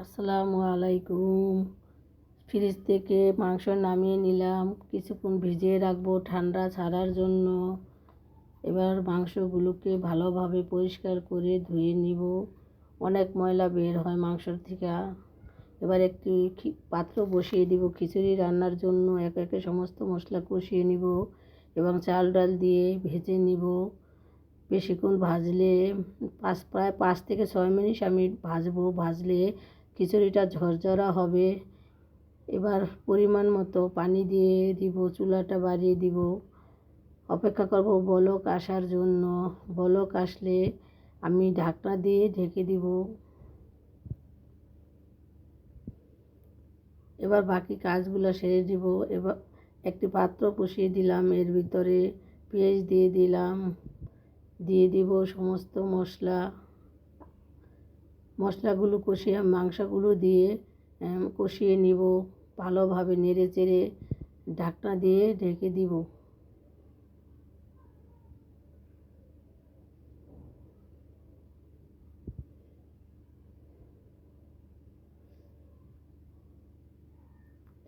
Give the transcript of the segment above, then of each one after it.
আসসালামু আলাইকুম। ফ্রিজ থেকে মাংস নামিয়ে নিলাম, কিছুক্ষণ ভিজিয়ে রাখবো ঠান্ডা ছাড়ার জন্য। এবার মাংসগুলোকে ভালোভাবে পরিষ্কার করে ধুয়ে নিব। অনেক ময়লা বের হয় মাংসর থেকে। এবার একটি পাত্র বসিয়ে দিব খিচুড়ি রান্নার জন্য। একে একে সমস্ত মশলা কষিয়ে নিব এবং চাল ডাল দিয়ে ভেজে নিব। বেশিক্ষণ ভাজলে প্রায় 5 থেকে 6 মিনিট আমি ভাজলে খিচুড়িটা ঝরঝরা হবে। এবার পরিমাণ মতো পানি দিয়ে দিব, চুলাটা বাড়িয়ে দিব, অপেক্ষা করব বলক আসার জন্য। বলক আসলে আমি ঢাকনা দিয়ে ঢেকে দিব। এবার বাকি কাজগুলো সেরে দিব। এবার একটি পাত্র বসিয়ে দিলাম, এর ভিতরে পেঁয়াজ দিয়ে দিলাম, দিয়ে দিব সমস্ত মশলাগুলো কষিয়ে মাংসগুলো দিয়ে কষিয়ে নিব। ভালোভাবে নেড়ে চেড়ে ঢাকনা দিয়ে ঢেকে দিব।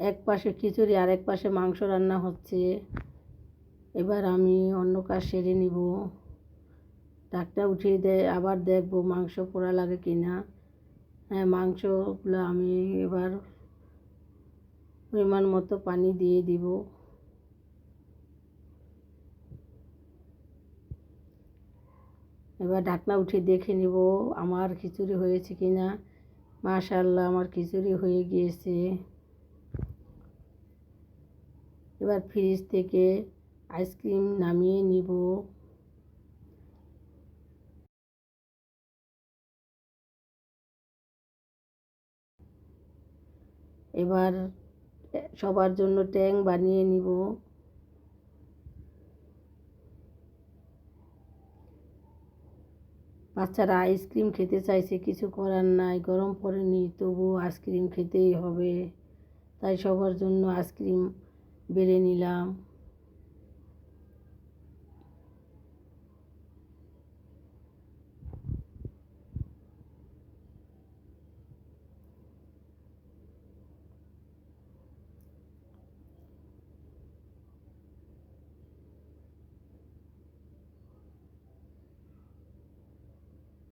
এক পাশে খিচুড়ি আর এক পাশে মাংস রান্না হচ্ছে। এবার আমি অন্য কাজ সেরে নিব। ঢাকনা উঠিয়ে আবার দেখব মাংস পোড়া লাগে কি না। হ্যাঁ, মাংসগুলো আমি এবার পরিমাণ মতো পানি দিয়ে দিব। এবার ঢাকনা উঠিয়ে দেখে নিব আমার খিচুড়ি হয়েছে কি না। মাশাআল্লাহ, আমার খিচুড়ি হয়ে গিয়েছে। এবার ফ্রিজ থেকে আইসক্রিম নামিয়ে নিব। এবার সবার জন্য ট্যাং বানিয়ে নিব। বাচ্চারা আইসক্রিম খেতে চাইছে, কিছু করার নাই, গরম পড়েনি, তবুও আইসক্রিম খেতেই হবে। তাই সবার জন্য আইসক্রিম বেড়ে নিলাম।